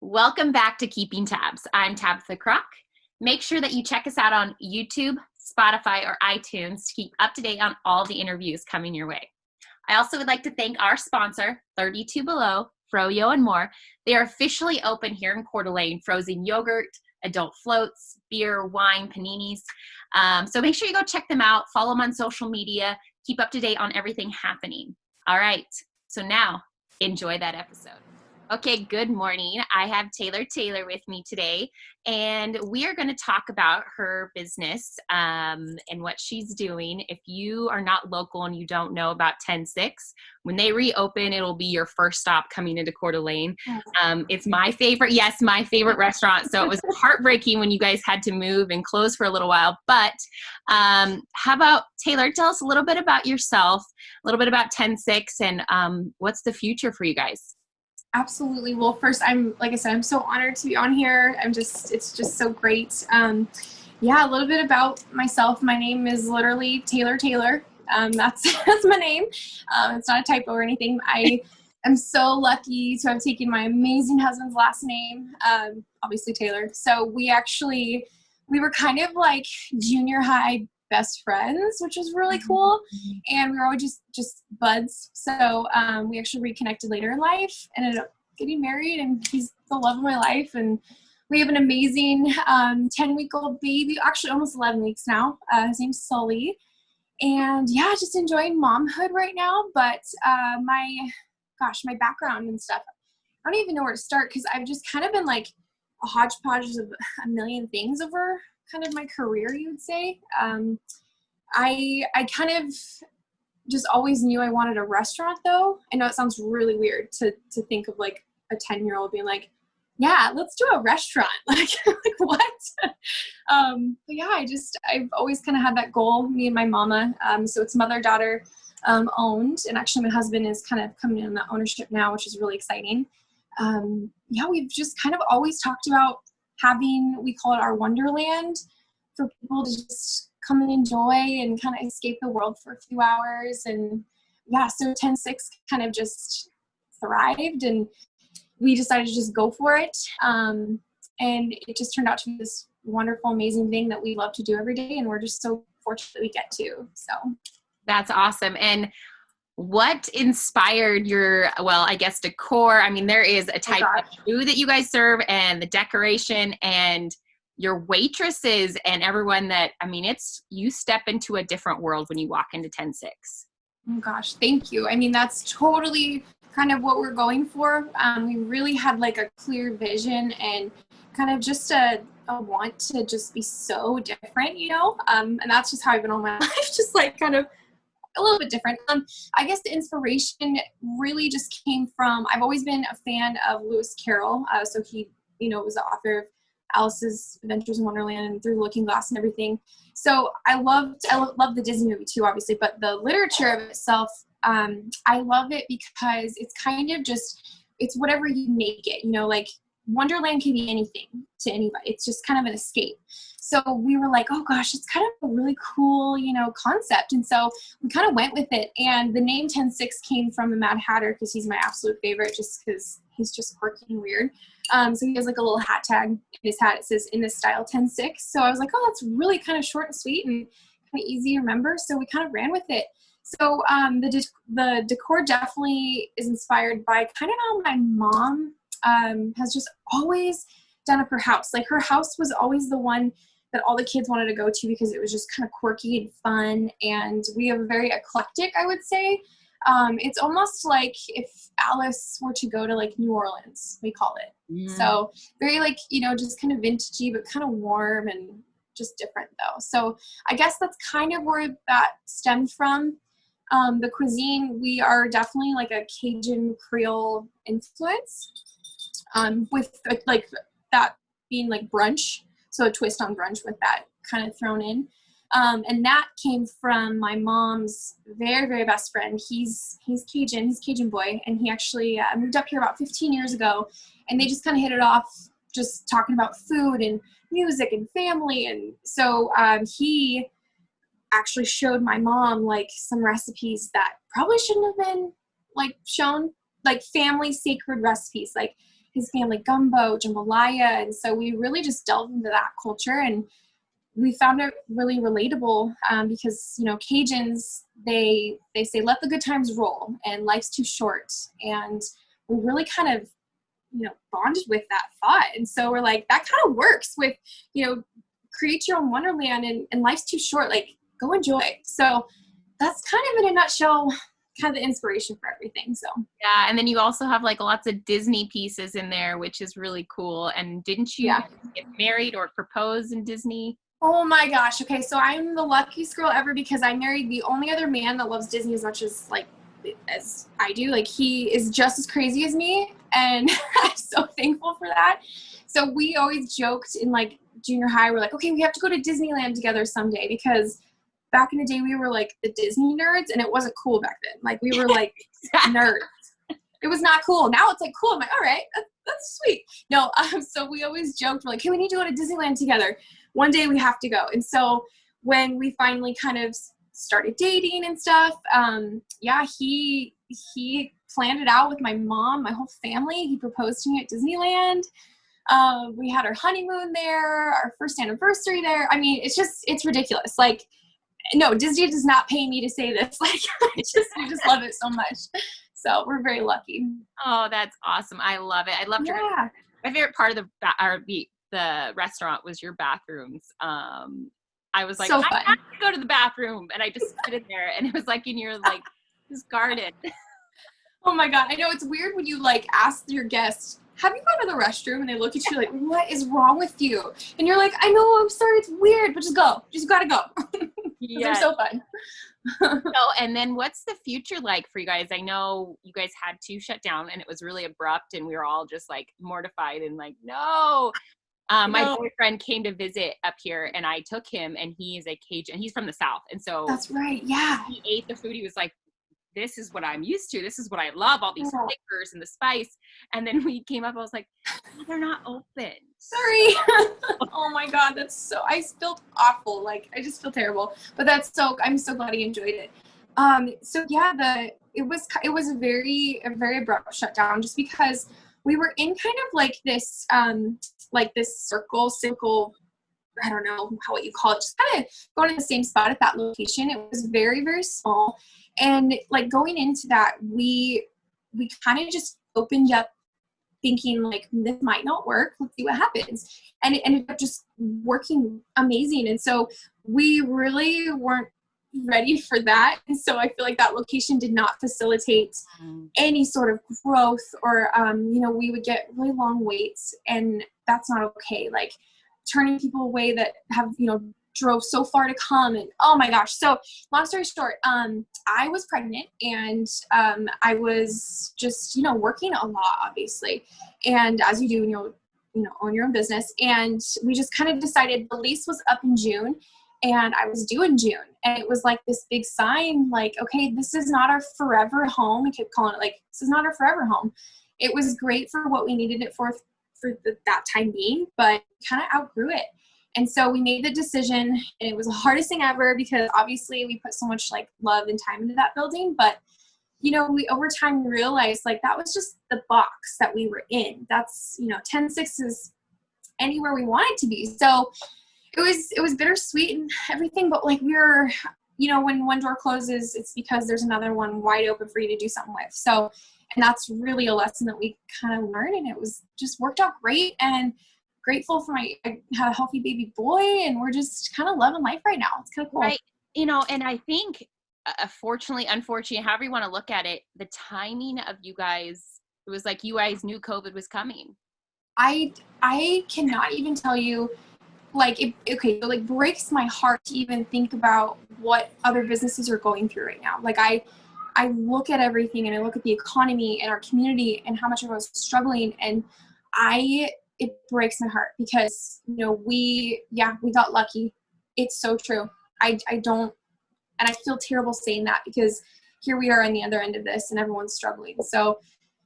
Welcome back to Keeping Tabs. I'm Tabitha Crock. Make sure that you check us out on YouTube, Spotify, or iTunes to keep up to date on all the interviews coming your way. I also would like to thank our sponsor, 32 Below, Froyo and More. They are officially open here in Coeur d'Alene, frozen yogurt, adult floats, beer, wine, paninis. So make sure you go check them out, follow them on social media, keep up to date on everything happening. All right, so now enjoy that episode. Okay, good morning. I have Taylor with me today, and we are going to talk about her business and what she's doing. If you are not local and you don't know about 10-6, when they reopen, it'll be your first stop coming into Coeur d'Alene. It's my favorite restaurant. So it was heartbreaking when you guys had to move and close for a little while. But how about, Taylor, tell us a little bit about yourself, a little bit about 10-6, and what's the future for you guys? Absolutely. Well, first, like I said, I'm so honored to be on here. It's just so great. A little bit about myself. My name is literally Taylor. That's my name. It's not a typo or anything. I am so lucky to have taken my amazing husband's last name, obviously Taylor. So we were kind of like junior high best friends, which was really cool. And we were always just buds. So we actually reconnected later in life, ended up getting married, and he's the love of my life. And we have an amazing 10-week-old baby, actually almost 11 weeks now. His name's Sully. And just enjoying momhood right now. But my background and stuff, I don't even know where to start, because I've just kind of been like a hodgepodge of a million things over kind of my career, you would say. I kind of just always knew I wanted a restaurant, though. I know it sounds really weird to think of like a 10-year-old being like, yeah, let's do a restaurant. like what? I've always kind of had that goal, me and my mama. So it's mother-daughter owned. And actually my husband is kind of coming in the ownership now, which is really exciting. We've just kind of always talked about having, we call it our Wonderland, for people to just come and enjoy and kind of escape the world for a few hours. And so 10-6 kind of just thrived, and we decided to just go for it. And it just turned out to be this wonderful, amazing thing that we love to do every day. And we're just so fortunate that we get to. So that's awesome. And what inspired your, decor? I mean, there is a type of food that you guys serve, and the decoration, and your waitresses, and everyone you step into a different world when you walk into 10-6. Oh gosh, thank you. I mean, that's totally kind of what we're going for. We really had like a clear vision and kind of just a want to just be so different, and that's just how I've been all my life, just like kind of a little bit different. I guess the inspiration really just came from, I've always been a fan of Lewis Carroll. So he, was the author of Alice's Adventures in Wonderland and Through the Looking Glass and everything. So I love the Disney movie too, obviously, but the literature of itself, I love it because it's kind of just, it's whatever you make it, like Wonderland can be anything to anybody. It's just kind of an escape. So we were like, oh gosh, it's kind of a really cool, concept. And so we kind of went with it. And the name 10-6 came from the Mad Hatter, because he's my absolute favorite, just because he's just quirky and weird. So he has like a little hat tag in his hat. It says, in this style, 10-6. So I was like, oh, that's really kind of short and sweet and kind of easy to remember. So we kind of ran with it. So the decor definitely is inspired by kind of how my mom has just always done up her house. Like her house was always the one that all the kids wanted to go to, because it was just kind of quirky and fun. And we are very eclectic, I would say. It's almost like if Alice were to go to like New Orleans, we call it. Yeah. So very like, just kind of vintagey, but kind of warm and just different though. So I guess that's kind of where that stemmed from. The cuisine, we are definitely like a Cajun Creole influence, with like that being like brunch. So a twist on brunch with that kind of thrown in. And that came from my mom's very, very best friend. He's Cajun boy. And he actually moved up here about 15 years ago, and they just kind of hit it off, just talking about food and music and family. And so he actually showed my mom like some recipes that probably shouldn't have been like shown, like family sacred recipes. Like his family gumbo, jambalaya. And so we really just delved into that culture, and we found it really relatable because, you know, Cajuns, they say, let the good times roll and life's too short. And we really kind of, you know, bonded with that thought. And so we're like, that kind of works with, you know, create your own wonderland, and life's too short, like go enjoy. So that's kind of in a nutshell, kind of the inspiration for everything. So yeah, and then you also have like lots of Disney pieces in there, which is really cool. And didn't you get married or propose in Disney? Oh my gosh. Okay, so I'm the luckiest girl ever because I married the only other man that loves Disney as much as as I do. Like, he is just as crazy as me, and I'm so thankful for that. So we always joked in like junior high, we're like, okay, we have to go to Disneyland together someday, because back in the day we were like the Disney nerds, and it wasn't cool back then. Like, we were like nerds. It was not cool. Now it's like cool. I'm like, all right, that's sweet. No, so we always joked, we're like, hey, we need to go to Disneyland together. One day we have to go. And so when we finally kind of started dating and stuff, he planned it out with my mom, my whole family. He proposed to me at Disneyland. We had our honeymoon there, our first anniversary there. I mean, it's ridiculous. Like, no, Disney does not pay me to say this. Like, we just love it so much. So we're very lucky. Oh, that's awesome. I love it. I loved my favorite part of the restaurant was your bathrooms. I was like, so I have to go to the bathroom, and I just sit in there, and it was like in your like this garden. Oh my God. I know it's weird when you like ask your guests, have you gone to the restroom? And they look at you like, what is wrong with you? And you're like, I know, I'm sorry, it's weird, but just go. Just gotta go. Yeah. They're so fun. And then what's the future like for you guys? I know you guys had to shut down, and it was really abrupt, and we were all just like mortified and like, no. My boyfriend came to visit up here, and I took him, and he is a Cajun, and he's from the South. And so that's right. Yeah. He ate the food. He was like, this is what I'm used to. This is what I love, all these flavors and the spice. And then we came up, I was like, oh, they're not open. Sorry. Oh my God. I felt awful. Like, I just feel terrible, but I'm so glad he enjoyed it. So yeah, it was a very abrupt shutdown, just because we were in kind of like this circle, I don't know what you call it, just kind of going to the same spot at that location. It was very, very small. And like going into that, we kind of just opened up thinking like, this might not work. Let's see what happens. And it ended up just working amazing. And so we really weren't ready for that. And so I feel like that location did not facilitate any sort of growth, or, we would get really long waits, and that's not okay. Like, turning people away that have, drove so far to come. And oh my gosh. So long story short, I was pregnant, and I was just, working a lot, obviously. And as you do when you own your own business. And we just kind of decided, the lease was up in June, and I was due in June. And it was like this big sign, like, okay, this is not our forever home. We kept calling it like, this is not our forever home. It was great for what we needed it for that time being, but kind of outgrew it. And so we made the decision, and it was the hardest thing ever, because obviously we put so much like love and time into that building. But, we over time realized like that was just the box that we were in. That's, 10-6 is anywhere we want it to be. So it was bittersweet and everything, but like we're, when one door closes, it's because there's another one wide open for you to do something with. So, and that's really a lesson that we kind of learned, and it was just worked out great, and grateful for I had a healthy baby boy, and we're just kind of loving life right now. It's kind of cool. Right. And I think fortunately, unfortunately, however you want to look at it, the timing of you guys, it was like you guys knew COVID was coming. I cannot even tell you, like, it breaks my heart to even think about what other businesses are going through right now. Like, I look at everything, and I look at the economy and our community and how much everyone's struggling, and it breaks my heart, because, we got lucky. It's so true. I don't, and I feel terrible saying that, because here we are on the other end of this, and everyone's struggling. So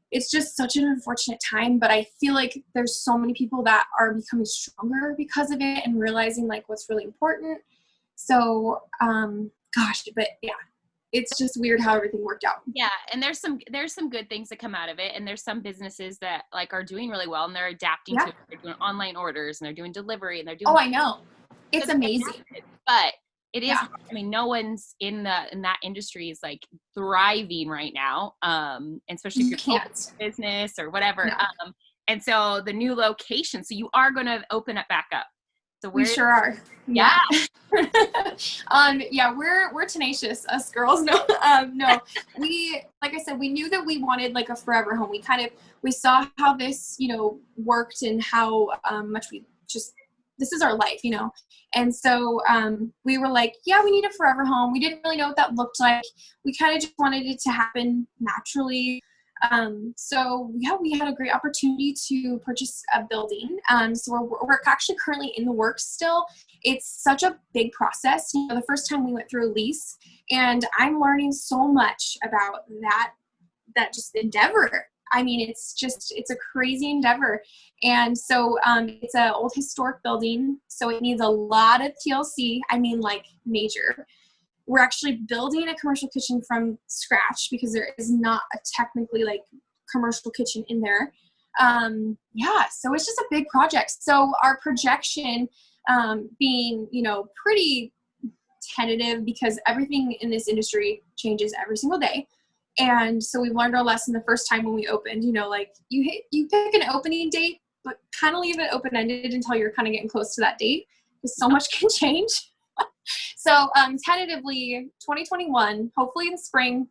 it's just such an unfortunate time, but I feel like there's so many people that are becoming stronger because of it, and realizing like what's really important. So, but yeah. it's just weird how everything worked out. Yeah, and there's some good things that come out of it, and there's some businesses that like are doing really well, and they're adapting to it. They're doing online orders, and they're doing delivery, and they're doing. Oh, I know. It's amazing. But it is. I mean, no one's in that industry is like thriving right now, especially if you're business or whatever. No. And so the new location, so you are going to open it back up. So we sure are. Yeah. Yeah, we're tenacious, us girls. No, no. We, like I said, we knew that we wanted like a forever home. We saw how this, you know, worked and how much this is our life, you know. And so we were like, yeah, we need a forever home. We didn't really know what that looked like. We kind of just wanted it to happen naturally. So yeah, we had a great opportunity to purchase a building. So we're actually currently in the works still. It's such a big process. You know, the first time we went through a lease, and I'm learning so much about that just endeavor. I mean, it's a crazy endeavor. And so it's an old historic building, so it needs a lot of TLC. I mean, like major. We're actually building a commercial kitchen from scratch because there is not a technically like commercial kitchen in there. Yeah, so it's just a big project. So our projection being, you know, pretty tentative because everything in this industry changes every single day. And so we learned our lesson the first time when we opened, you know, like you pick an opening date, but kind of leave it open-ended until you're kind of getting close to that date because so much can change. So tentatively 2021, hopefully in the spring,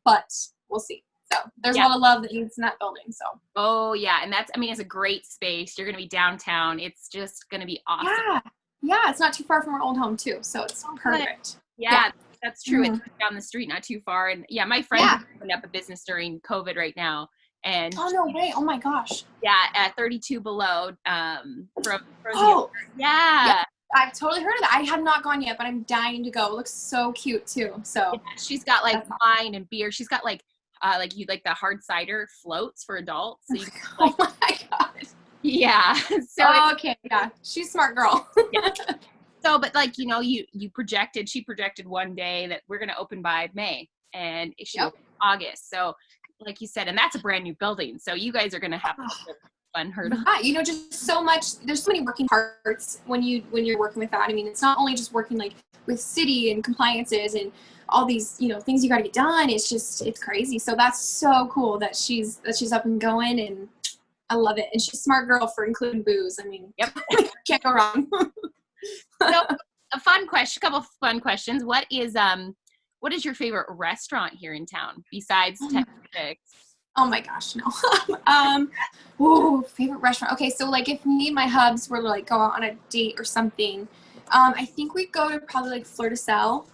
but we'll see. So there's a lot of love that needs in that building. So. Oh yeah. And it's a great space. You're going to be downtown. It's just going to be awesome. Yeah. Yeah. It's not too far from our old home too. So it's perfect. Yeah. That's true. It's down the street, not too far. And yeah, my friend opened up a business during COVID right now. And oh no way! Oh my gosh! Yeah, at 32 Below. Yeah, I've totally heard of that. I have not gone yet, but I'm dying to go. It looks so cute too. So she's got like wine and beer. She's got like the hard cider floats for adults. So oh my god! Yeah. So okay, yeah, she's a smart girl. Yeah. So, but like you know, she projected one day that we're gonna open by May, and it should open August. So. Like you said, and that's a brand new building. So you guys are going to have fun. Yeah, you know, just so much, there's so many working parts when you're working with that. I mean, it's not only just working like with city and compliances and all these, you know, things you got to get done. It's crazy. So that's so cool that she's up and going, and I love it. And she's a smart girl for including booze. I mean, can't go wrong. So couple of fun questions. What is your favorite restaurant here in town besides Texas? Oh my gosh, no. Favorite restaurant. Okay, so like if me and my hubs were to like go out on a date or something, I think we'd go to probably like Fleur de Sel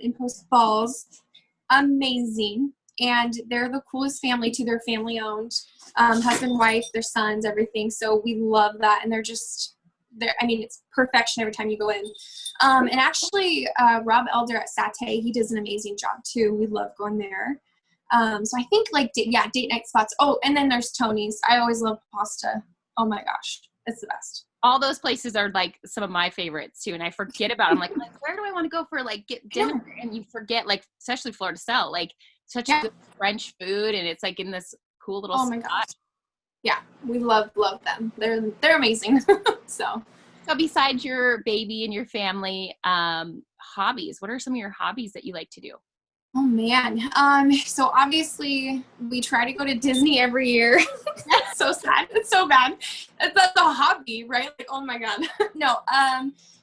in Post Falls. Amazing. And they're the coolest family too. They're family owned. Husband, wife, their sons, everything. So we love that. And it's perfection every time you go in. And actually, Rob Elder at Satay, he does an amazing job too. We love going there. So I think like, date night spots. Oh, and then there's Tony's. I always love pasta. Oh my gosh, it's the best. All those places are like some of my favorites too. And I forget about them. Like, where do I want to go for like get dinner? And you forget, like, especially Fleur de Sel, like such good French food. And it's like in this cool little spot. Gosh. Yeah, we love them. They're amazing. So besides your baby and your family, hobbies, what are some of your hobbies that you like to do? Oh man. So obviously we try to go to Disney every year. That's so sad. It's so bad. That's a hobby, right? Like, oh my God. No.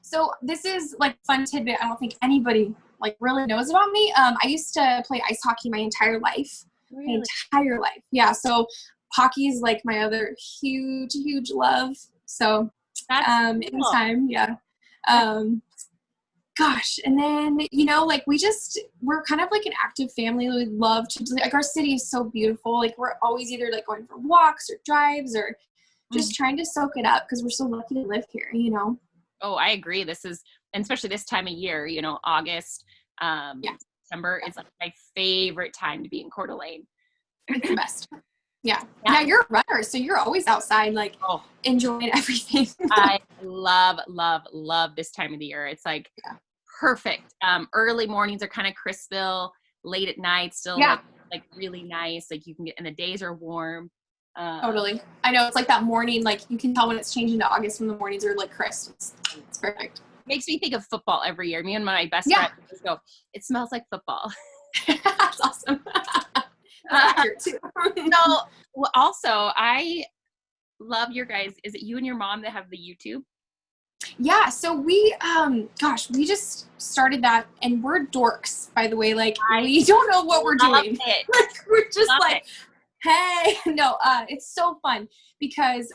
So this is like fun tidbit. I don't think anybody like really knows about me. I used to play ice hockey my entire life. Really? My entire life. Yeah. So hockey is like my other huge love. So that's cool. anytime. Yeah. Gosh. And then, you know, like we're kind of like an active family. We love to, like, our city is so beautiful. Like we're always either like going for walks or drives or just trying to soak it up because we're so lucky to live here, you know? Oh, I agree. And especially this time of year, you know, August, September is like my favorite time to be in Coeur d'Alene. It's the best. Yeah. You're a runner, so you're always outside, like enjoying everything. I love this time of the year. It's like perfect. Early mornings are kind of Chrisville, late at night, still like really nice. Like you can get, and the days are warm. Totally. I know, it's like that morning, like you can tell when it's changing to August when the mornings are like crisp. It's perfect. Makes me think of football every year. Me and my best friend just go, it smells like football. That's awesome. That's accurate too. So also, I love your guys. Is it you and your mom that have the YouTube? Yeah, so we we just started that, and we're dorks, by the way. Like, we don't know what we're doing. Like, we're just like, hey, no, it's so fun because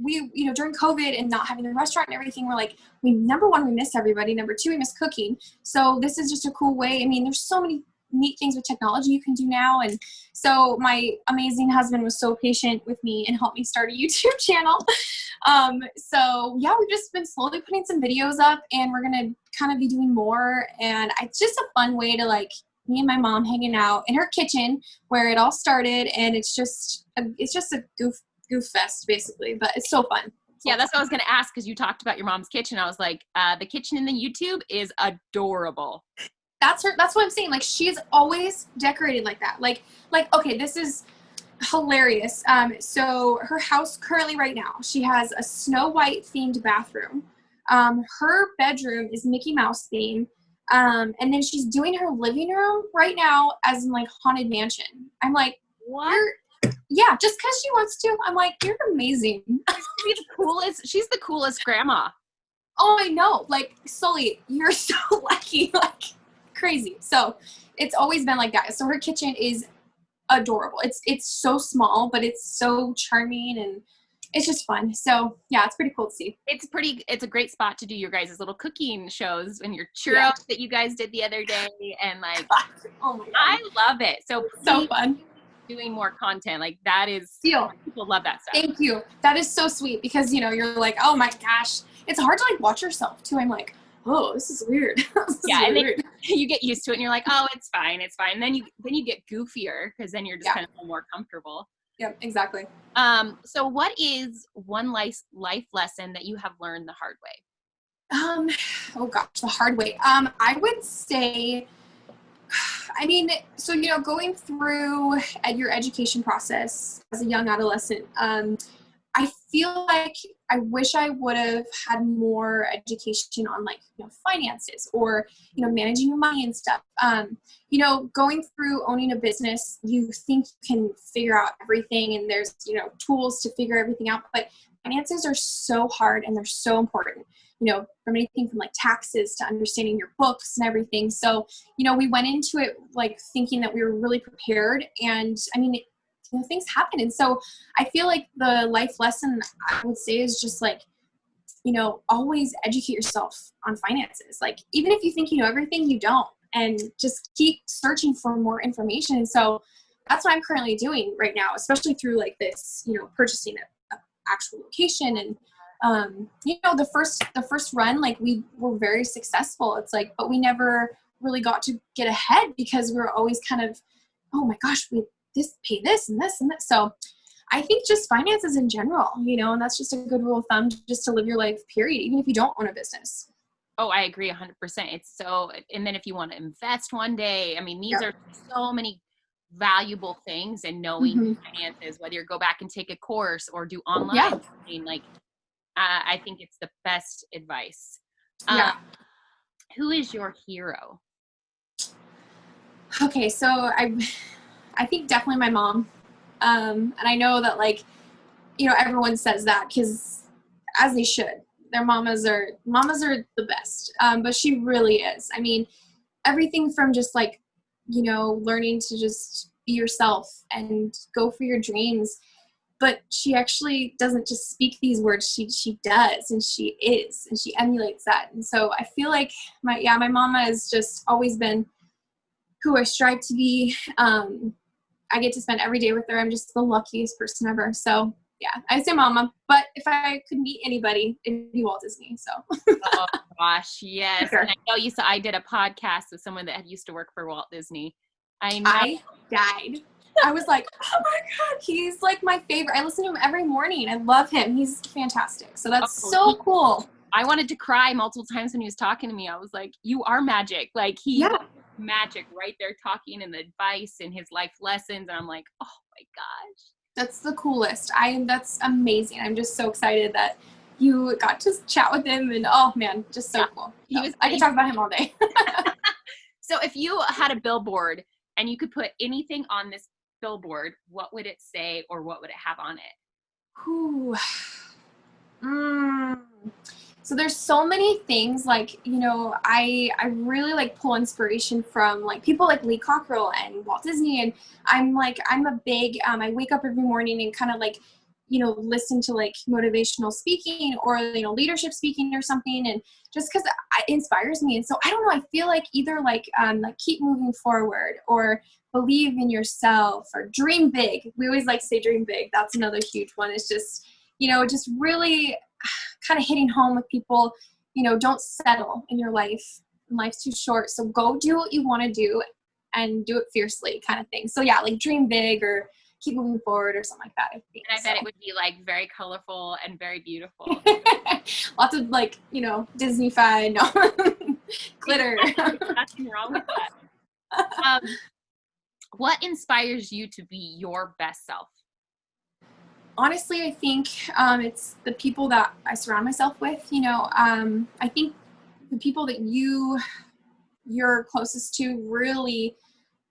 we, you know, during COVID and not having the restaurant and everything, we're like, number one, we miss everybody. Number two, we miss cooking. So this is just a cool way. I mean, there's so many neat things with technology you can do now. And so my amazing husband was so patient with me and helped me start a YouTube channel. So yeah, we've just been slowly putting some videos up, and we're going to kind of be doing more. And it's just a fun way to, like, me and my mom hanging out in her kitchen where it all started. And it's just a goof fest basically, but it's so fun. Yeah, that's what I was going to ask, because you talked about your mom's kitchen. I was like, the kitchen in the YouTube is adorable. That's what I'm saying. Like, she's always decorated like that. Like, okay, this is hilarious. So her house currently right now, she has a Snow White themed bathroom. Her bedroom is Mickey Mouse themed. And then she's doing her living room right now as in like Haunted Mansion. I'm like, what? Yeah, just because she wants to. I'm like, you're amazing. She's the coolest grandma. Oh, I know. Like, Sully, you're so lucky. Like, crazy. So it's always been like that. So her kitchen is adorable. It's so small, but it's so charming, and it's just fun. So yeah, it's pretty cool to see. It's a great spot to do your guys' little cooking shows and your churros that you guys did the other day. And like, oh my God, I love it. So fun. Doing more content, like that is people love that stuff. Thank you. That is so sweet, because, you know, you're like, oh my gosh, it's hard to like watch yourself too. I'm like, oh, this is weird. And then you get used to it and you're like, oh, it's fine. And then you get goofier, because then you're just kind of more comfortable. Yeah, exactly. So what is one life lesson that you have learned the hard way? Oh gosh, the hard way. I would say, I mean, so, you know, going through your education process as a young adolescent, I feel like I wish I would have had more education on, like, you know, finances, or, you know, managing your money and stuff. You know, going through owning a business, you think you can figure out everything, and there's, you know, tools to figure everything out, but finances are so hard, and they're so important, you know, from anything from like taxes to understanding your books and everything. So, you know, we went into it like thinking that we were really prepared, and I mean, you know, things happen. And so I feel like the life lesson I would say is just like, you know, always educate yourself on finances. Like, even if you think you know everything, you don't, and just keep searching for more information. And so that's what I'm currently doing right now, especially through like this, you know, purchasing a actual location. And you know, the first run, like, we were very successful. It's like, but we never really got to get ahead, because we were always kind of, oh my gosh, we pay this and this and that. So I think just finances in general, you know, and that's just a good rule of thumb, just to live your life, period, even if you don't own a business. Oh, I agree 100%. It's so, and then if you want to invest one day, I mean, these are so many valuable things, and knowing finances, whether you go back and take a course or do online, like, I think it's the best advice. Who is your hero? Okay, so I think definitely my mom. And I know that, like, you know, everyone says that, because as they should. Their mamas are the best. But she really is. I mean, everything from just like, you know, learning to just be yourself and go for your dreams. But she actually doesn't just speak these words. She does, and she is, and she emulates that. And so I feel like my mama has just always been who I strive to be. I get to spend every day with her. I'm just the luckiest person ever. So yeah, I say mama, but if I could meet anybody, it'd be Walt Disney. So. Oh gosh, yes. Sure. And I know I did a podcast with someone that had used to work for Walt Disney. I died. I was like, oh my God, he's like my favorite. I listen to him every morning. I love him. He's fantastic. So that's so cool. I wanted to cry multiple times when he was talking to me. I was like, you are magic. Like he was magic right there talking and the advice and his life lessons. And I'm like, oh my gosh. That's the coolest. That's amazing. I'm just so excited that you got to chat with him, and oh man, just so cool. I could talk about him all day. So if you had a billboard and you could put anything on this billboard, what would it say or what would it have on it? Whew. So there's so many things, like, you know, I really like pull inspiration from like people like Lee Cockrell and Walt Disney, and I'm a big I wake up every morning and kind of like, you know, listen to like motivational speaking or, you know, leadership speaking or something, and just because it inspires me. And so I don't know, I feel like either like keep moving forward, or believe in yourself, or dream big. We always like to say dream big. That's another huge one. It's just, you know, just really kind of hitting home with people, you know, don't settle in your life. Life's too short. So go do what you want to do and do it fiercely, kind of thing. So yeah, like dream big or keep moving forward or something like that, I think. And I bet it would be like very colorful and very beautiful. Lots of like, you know, Disney-fied, no. Glitter. Nothing wrong with that. What inspires you to be your best self? Honestly, I think it's the people that I surround myself with. You know, I think the people that you're closest to really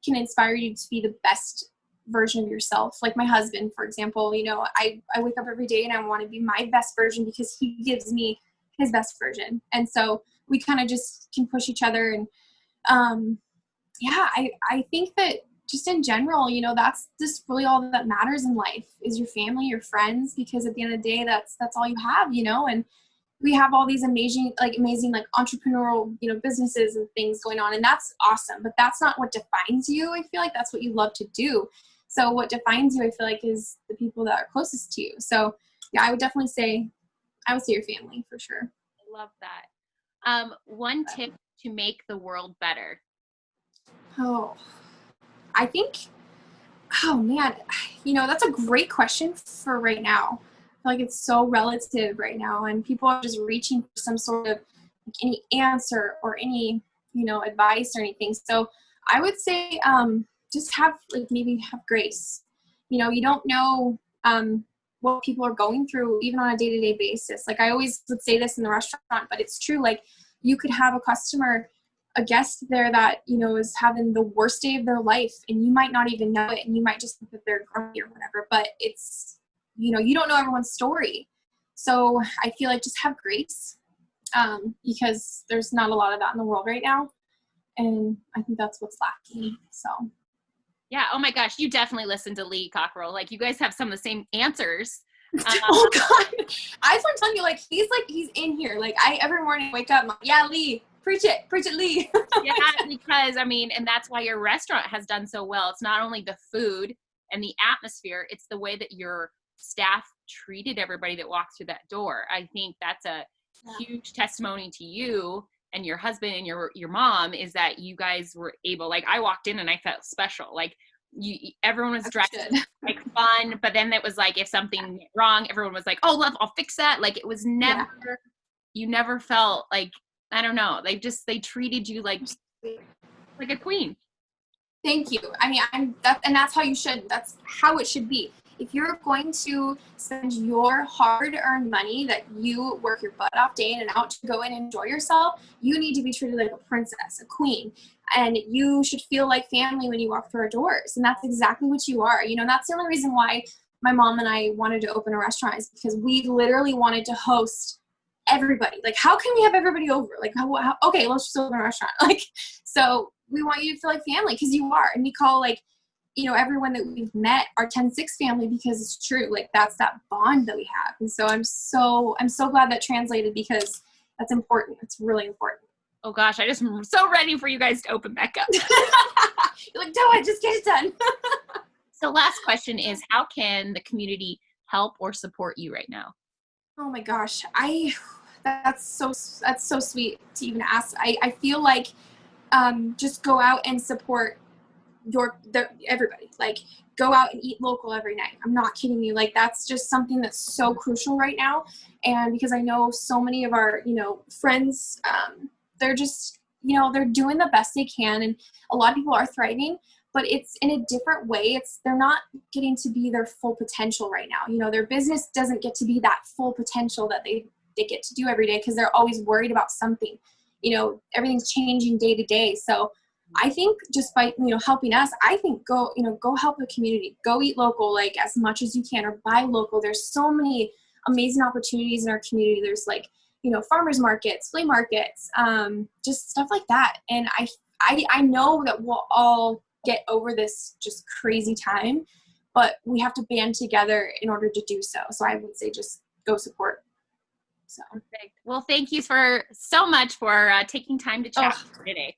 can inspire you to be the best version of yourself. Like my husband, for example, you know, I wake up every day and I want to be my best version because he gives me his best version. And so we kind of just can push each other. And I think that just in general, you know, that's just really all that matters in life is your family, your friends, because at the end of the day, that's all you have, you know. And we have all these amazing entrepreneurial, you know, businesses and things going on, and that's awesome, but that's not what defines you. I feel like that's what you love to do. So what defines you, I feel like, is the people that are closest to you. So yeah, I would say your family for sure. I love that. One tip to make the world better. Oh, I think, oh man, you know, that's a great question for right now. I feel like it's so relative right now, and people are just reaching for some sort of like any answer or any, you know, advice or anything. So I would say just maybe have grace. You know, you don't know what people are going through even on a day-to-day basis. Like I always would say this in the restaurant, but it's true. Like you could have a guest there that, you know, is having the worst day of their life, and you might not even know it, and you might just think that they're grumpy or whatever, but it's, you know, you don't know everyone's story. So I feel like just have grace because there's not a lot of that in the world right now, and I think that's what's lacking. So yeah, oh my gosh, you definitely listen to Lee Cockrell. Like you guys have some of the same answers. Oh god, I just want to tell you, like he's in here. Like every morning wake up, I'm like, yeah, Lee. Preach it, Lee. Yeah, because I mean, and that's why your restaurant has done so well. It's not only the food and the atmosphere, it's the way that your staff treated everybody that walked through that door. I think that's a huge testimony to you and your husband and your mom, is that you guys were able, like I walked in and I felt special. Like everyone was dressed like fun, but then it was like if something went wrong, everyone was like, oh, love, I'll fix that. Like it was never, you never felt like, I don't know. They treated you like a queen. Thank you. I mean, that's how you should. That's how it should be. If you're going to spend your hard-earned money that you work your butt off day in and out to go and enjoy yourself, you need to be treated like a princess, a queen, and you should feel like family when you walk through our doors. And that's exactly what you are. You know, that's the only reason why my mom and I wanted to open a restaurant, is because we literally wanted to host everybody. Like, how can we have everybody over? Like, how okay, let's just open a restaurant. Like, so we want you to feel like family, because you are. And we call, like, you know, everyone that we've met our 10-6 family, because it's true. Like, that's that bond that we have. And so I'm so glad that translated, because that's important. It's really important. Oh gosh, I just am so ready for you guys to open back up. You're like, no, just get it done. So last question is, how can the community help or support you right now? Oh my gosh, that's so sweet to even ask. I feel like just go out and support everybody. Like, go out and eat local every night. I'm not kidding you. Like, that's just something that's so crucial right now. And because I know so many of our, friends, they're just, they're doing the best they can. And a lot of people are thriving, but it's in a different way. They're not getting to be their full potential right now. Their business doesn't get to be that full potential that they get to do every day, because they're always worried about something. Everything's changing day to day. So I think just by, helping us, I think go help the community, go eat local, like as much as you can, or buy local. There's so many amazing opportunities in our community. There's like, farmers markets, flea markets, just stuff like that. And I know that we'll all get over this just crazy time, but we have to band together in order to do so. So I would say just go support. So. Perfect. Well, thank you so much for taking time to chat today.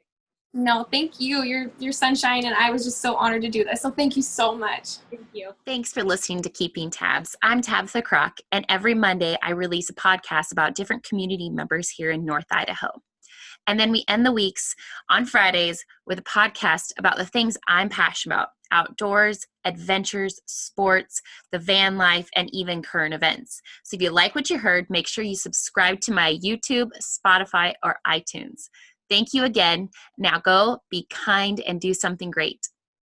No, thank you. You're sunshine, and I was just so honored to do this. So thank you so much. Thank you. Thanks for listening to Keeping Tabs. I'm Tabitha Crock, and every Monday I release a podcast about different community members here in North Idaho. And then we end the weeks on Fridays with a podcast about the things I'm passionate about: outdoors, adventures, sports, the van life, and even current events. So if you like what you heard, make sure you subscribe to my YouTube, Spotify, or iTunes. Thank you again. Now go be kind and do something great.